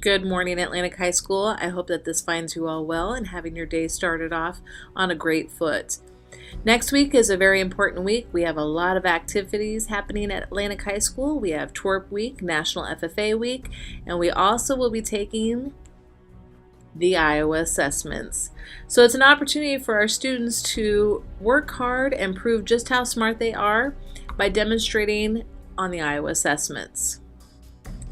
Good morning, Atlantic High School. I hope that this finds you all well and having your day started off on a great foot. Next week is a very important week. We have a lot of activities happening at Atlantic High School. We have TWRP Week, National FFA Week, and we also will be taking the Iowa assessments. So it's an opportunity for our students to work hard and prove just how smart they are by demonstrating on the Iowa assessments.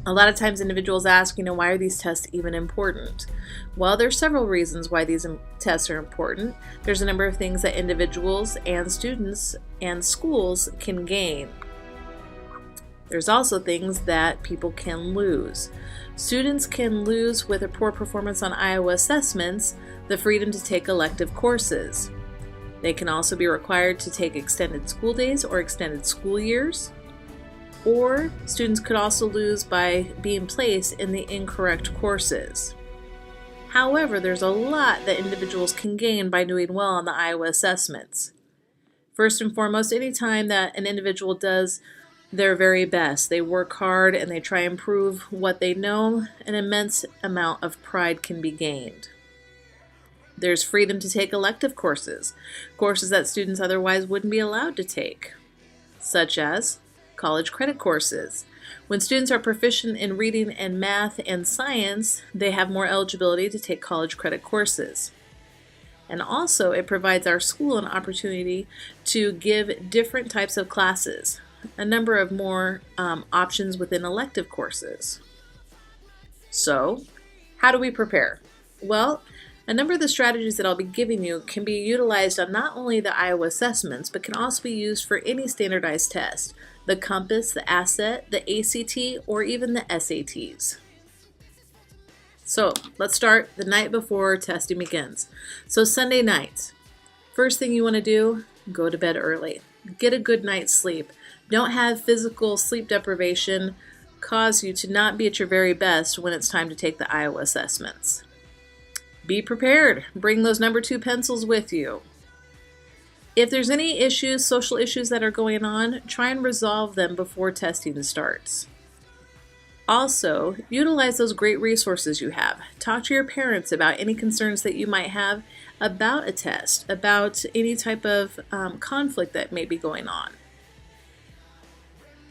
A lot of times individuals ask, why are these tests even important? Well, there's several reasons why these tests are important. There's a number of things that individuals and students and schools can gain. There's also things that people can lose. Students can lose with a poor performance on Iowa assessments the freedom to take elective courses. They can also be required to take extended school days or extended school years. Or students could also lose by being placed in the incorrect courses. However, there's a lot that individuals can gain by doing well on the Iowa assessments. First and foremost, anytime that an individual does their very best, they work hard and they try and prove what they know, an immense amount of pride can be gained. There's freedom to take elective courses that students otherwise wouldn't be allowed to take, such as college credit courses. When students are proficient in reading and math and science, they have more eligibility to take college credit courses. And also, it provides our school an opportunity to give different types of classes, a number of more options within elective courses. So, how do we prepare? Well, a number of the strategies that I'll be giving you can be utilized on not only the Iowa assessments, but can also be used for any standardized test, the Compass, the ASSET, the ACT, or even the SATs. So let's start the night before testing begins. So Sunday night, first thing you want to do, go to bed early. Get a good night's sleep. Don't have physical sleep deprivation cause you to not be at your very best when it's time to take the Iowa assessments. Be prepared. Bring those number 2 pencils with you. If there's any issues, social issues that are going on, try and resolve them before testing starts. Also, utilize those great resources you have. Talk to your parents about any concerns that you might have about a test, about any type of conflict that may be going on.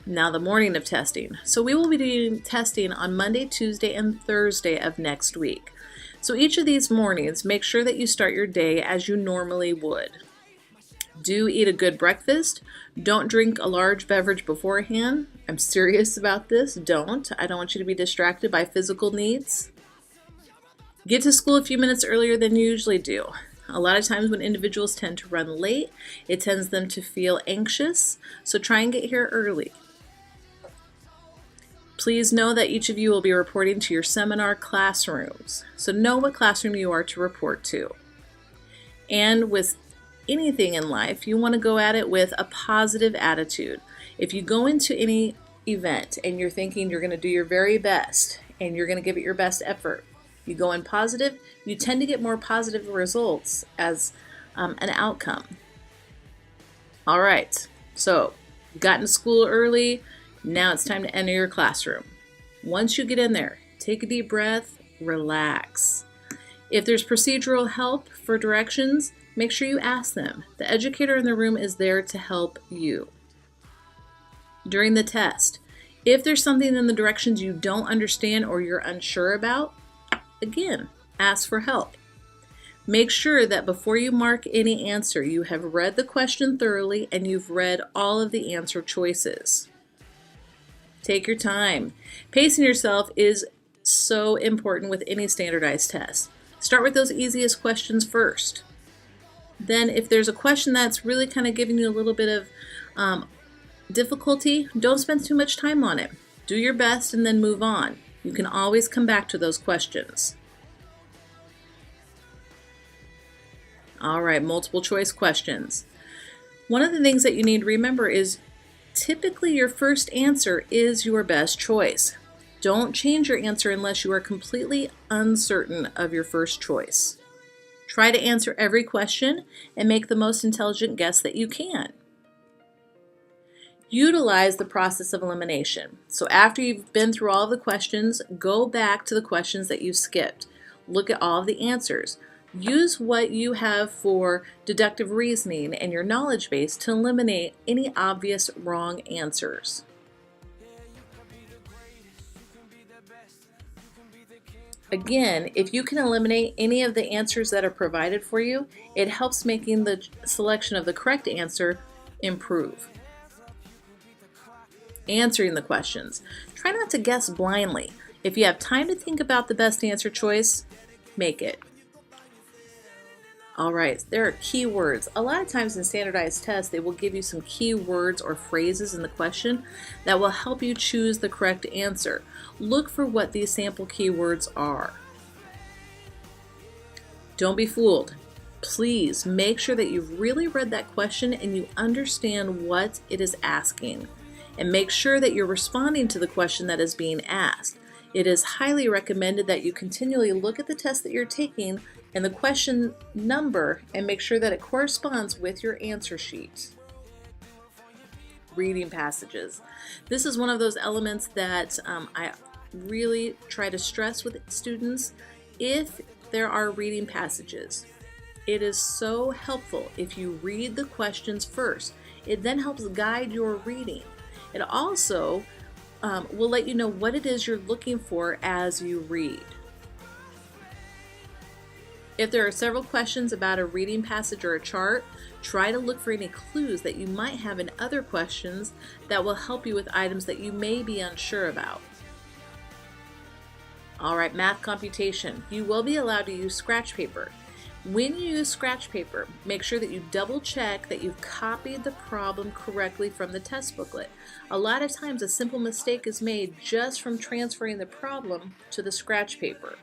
Now, the morning of testing. So we will be doing testing on Monday, Tuesday, and Thursday of next week. So each of these mornings, make sure that you start your day as you normally would. Do eat a good breakfast. Don't drink a large beverage beforehand. I'm serious about this. Don't. I don't want you to be distracted by physical needs. Get to school a few minutes earlier than you usually do. A lot of times when individuals tend to run late, it tends them to feel anxious, so try and get here early. Please know that each of you will be reporting to your seminar classrooms, so know what classroom you are to report to. And with anything in life, you want to go at it with a positive attitude. If you go into any event and you're thinking you're going to do your very best and you're going to give it your best effort, you go in positive, you tend to get more positive results as an outcome. All right, so you got into school early, now it's time to enter your classroom. Once you get in there, take a deep breath, relax. If there's procedural help for directions, make sure you ask them. The educator in the room is there to help you. During the test, if there's something in the directions you don't understand or you're unsure about, again, ask for help. Make sure that before you mark any answer, you have read the question thoroughly and you've read all of the answer choices. Take your time. Pacing yourself is so important with any standardized test. Start with those easiest questions first. Then if there's a question that's really kind of giving you a little bit of difficulty, don't spend too much time on it. Do your best and then move on. You can always come back to those questions. All right, multiple choice questions. One of the things that you need to remember is typically your first answer is your best choice. Don't change your answer unless you are completely uncertain of your first choice. Try to answer every question and make the most intelligent guess that you can. Utilize the process of elimination. So after you've been through all of the questions, go back to the questions that you skipped. Look at all of the answers. Use what you have for deductive reasoning and your knowledge base to eliminate any obvious wrong answers. Again, if you can eliminate any of the answers that are provided for you, it helps making the selection of the correct answer improve. Answering the questions. Try not to guess blindly. If you have time to think about the best answer choice, make it. All right, there are keywords. A lot of times in standardized tests, they will give you some keywords or phrases in the question that will help you choose the correct answer. Look for what these sample keywords are. Don't be fooled. Please make sure that you've really read that question and you understand what it is asking. And make sure that you're responding to the question that is being asked. It is highly recommended that you continually look at the test that you're taking and the question number and make sure that it corresponds with your answer sheet. Reading passages. This is one of those elements that I really try to stress with students. If there are reading passages, it is so helpful if you read the questions first. It then helps guide your reading. It also will let you know what it is you're looking for as you read. If there are several questions about a reading passage or a chart, try to look for any clues that you might have in other questions that will help you with items that you may be unsure about. All right, math computation. You will be allowed to use scratch paper. When you use scratch paper, make sure that you double check that you've copied the problem correctly from the test booklet. A lot of times a simple mistake is made just from transferring the problem to the scratch paper.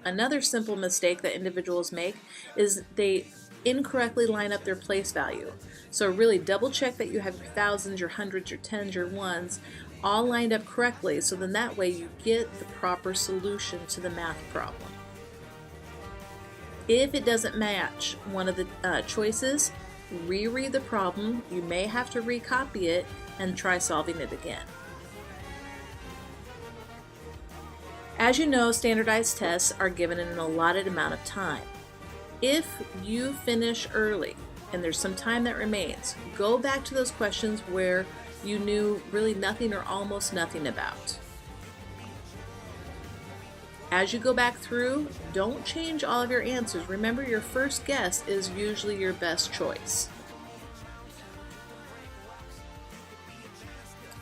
Another simple mistake that individuals make is they incorrectly line up their place value. So really double check that you have your thousands, your hundreds, your tens, your ones all lined up correctly, so then that way you get the proper solution to the math problem. If it doesn't match one of the choices, reread the problem. You may have to recopy it and try solving it again. As you know, standardized tests are given in an allotted amount of time. If you finish early and there's some time that remains, go back to those questions where you knew really nothing or almost nothing about. As you go back through, don't change all of your answers. Remember, your first guess is usually your best choice.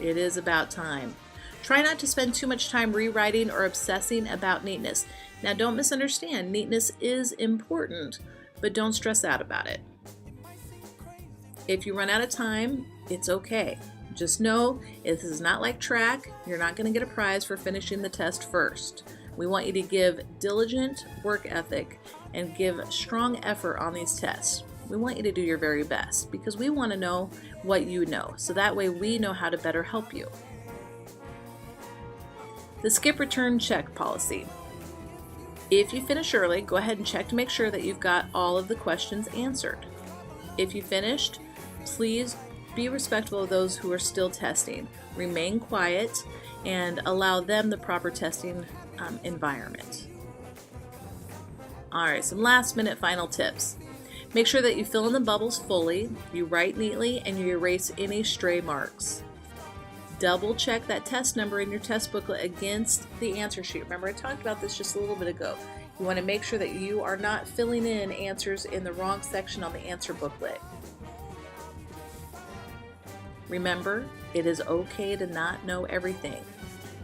It is about time. Try not to spend too much time rewriting or obsessing about neatness. Now, don't misunderstand. Neatness is important, but don't stress out about it. If you run out of time, it's okay. Just know this is not like track. You're not going to get a prize for finishing the test first. We want you to give diligent work ethic and give strong effort on these tests. We want you to do your very best because we want to know what you know, so that way we know how to better help you. The skip return check policy. If you finish early, go ahead and check to make sure that you've got all of the questions answered. If you finished, please be respectful of those who are still testing. Remain quiet and allow them the proper testing environment. All right, some last minute final tips. Make sure that you fill in the bubbles fully, you write neatly, and you erase any stray marks. Double check that test number in your test booklet against the answer sheet. Remember, I talked about this just a little bit ago. You want to make sure that you are not filling in answers in the wrong section on the answer booklet. Remember, it is okay to not know everything.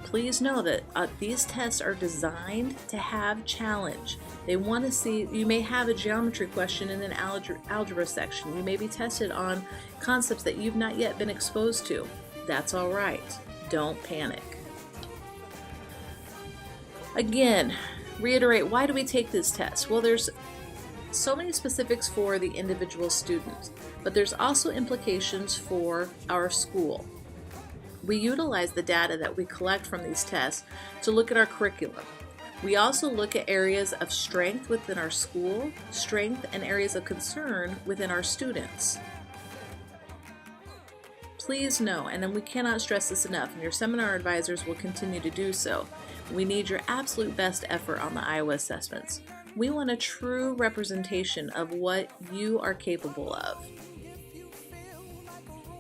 Please know that these tests are designed to have challenge. They want to see, you may have a geometry question in an algebra section. You may be tested on concepts that you've not yet been exposed to. That's all right. Don't panic. Again, reiterate, why do we take this test? Well, there's so many specifics for the individual student, but there's also implications for our school. We utilize the data that we collect from these tests to look at our curriculum. We also look at areas of strength within our school, strength and areas of concern within our students. Please know, and then we cannot stress this enough, and your seminar advisors will continue to do so, we need your absolute best effort on the Iowa assessments. We want a true representation of what you are capable of.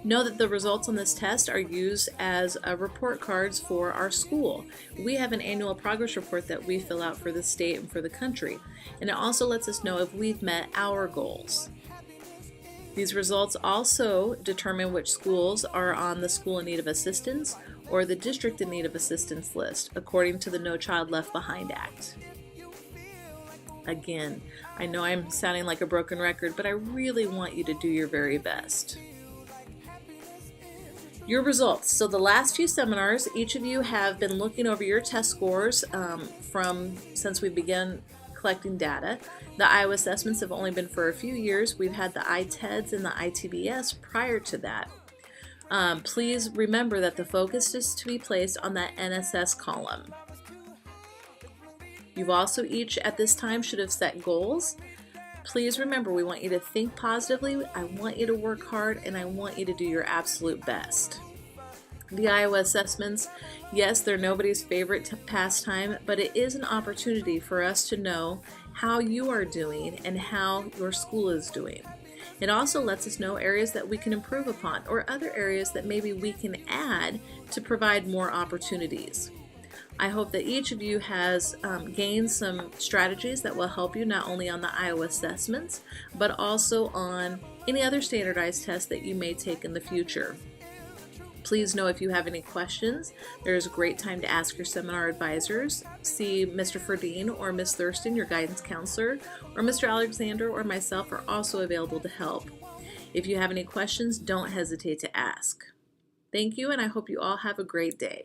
Know that the results on this test are used as report cards for our school. We have an annual progress report that we fill out for the state and for the country, and it also lets us know if we've met our goals. These results also determine which schools are on the School in Need of Assistance or the District in Need of Assistance list, according to the No Child Left Behind Act. Again, I know I'm sounding like a broken record, but I really want you to do your very best. Your results. So the last few seminars, each of you have been looking over your test scores since we began collecting data. The Iowa assessments have only been for a few years. We've had the ITEDs and the ITBS prior to that. Please remember that the focus is to be placed on that NSS column. You've also each at this time should have set goals. Please remember, we want you to think positively, I want you to work hard, and I want you to do your absolute best. The Iowa assessments, yes, they're nobody's favorite pastime, but it is an opportunity for us to know how you are doing and how your school is doing. It also lets us know areas that we can improve upon or other areas that maybe we can add to provide more opportunities. I hope that each of you has gained some strategies that will help you not only on the Iowa assessments, but also on any other standardized tests that you may take in the future. Please know if you have any questions, there is a great time to ask your seminar advisors. See Mr. Ferdine or Ms. Thurston, your guidance counselor, or Mr. Alexander or myself are also available to help. If you have any questions, don't hesitate to ask. Thank you, and I hope you all have a great day.